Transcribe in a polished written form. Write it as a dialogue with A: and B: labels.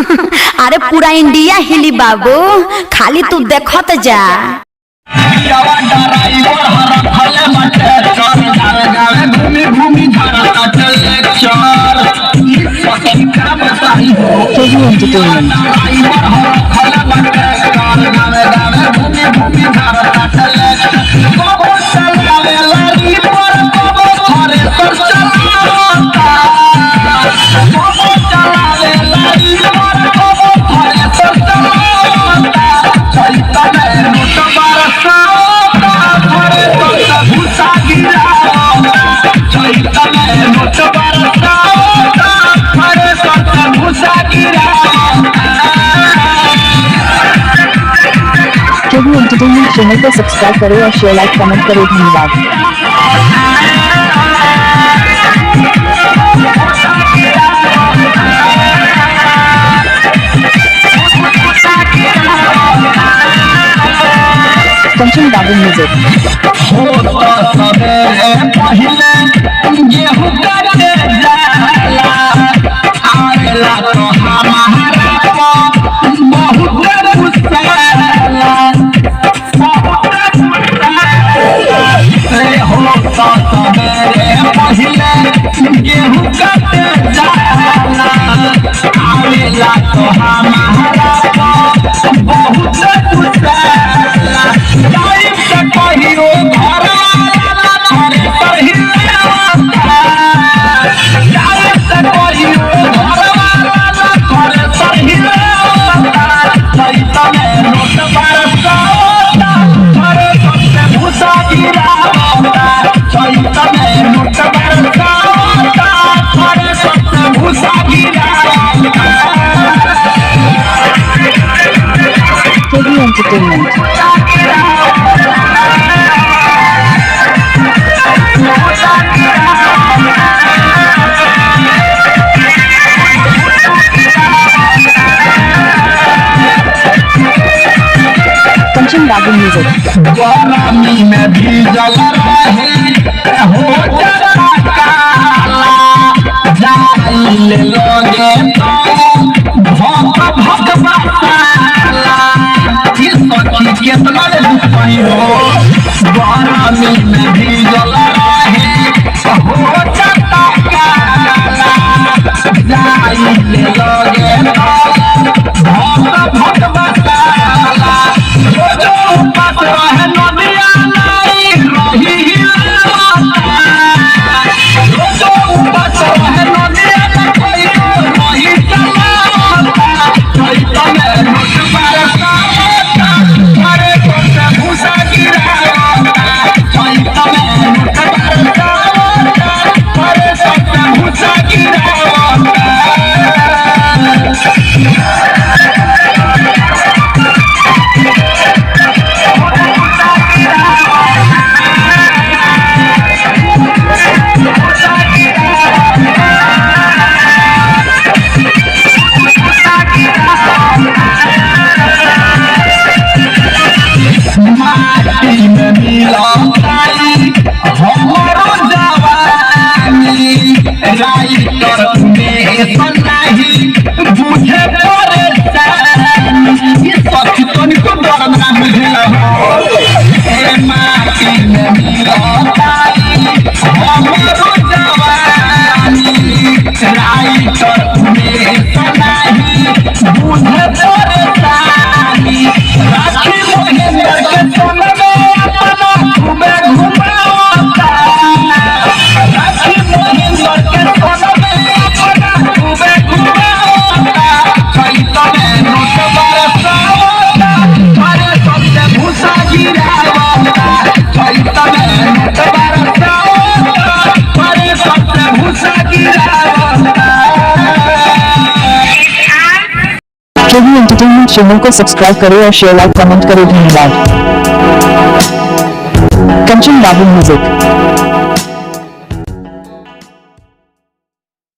A: अरे पूरा इंडिया हिली बाबू, खाली तू देखत जा।
B: केवी एंटरटेनमेंट चैनल को सब्सक्राइब करें और शेयर लाइक कमेंट करें। धन्यवाद। कंचन बाबू म्यूजिक।
C: गेहूं काटे जाला आवेला तो हमारा बहुत गुस्सा टाइम से कहियो घर वाला घरे पहिला टाइम से कहियो घर वाला घरे पहिला सैता में नोट बरसा घरे सबसे भूसा गिरा सैता में नोट बरसा
B: केवी एंटरटेनमेंट। कंचन बाबू म्यूजिक।
C: गरमी में भी जल रहे हो जाइले लगे भक भक बसाला इस सखी केतना लुपाई हो गरमी में भी जल रहे हो जाता काला जाइले लगे भक भक बसाला जो पास रहे नदिया नहीं रही
B: केवी एंटरटेनमेंट चैनल को सब्सक्राइब करें और शेयर लाइक कमेंट करें। धन्यवाद। कंचन बाबू म्यूजिक।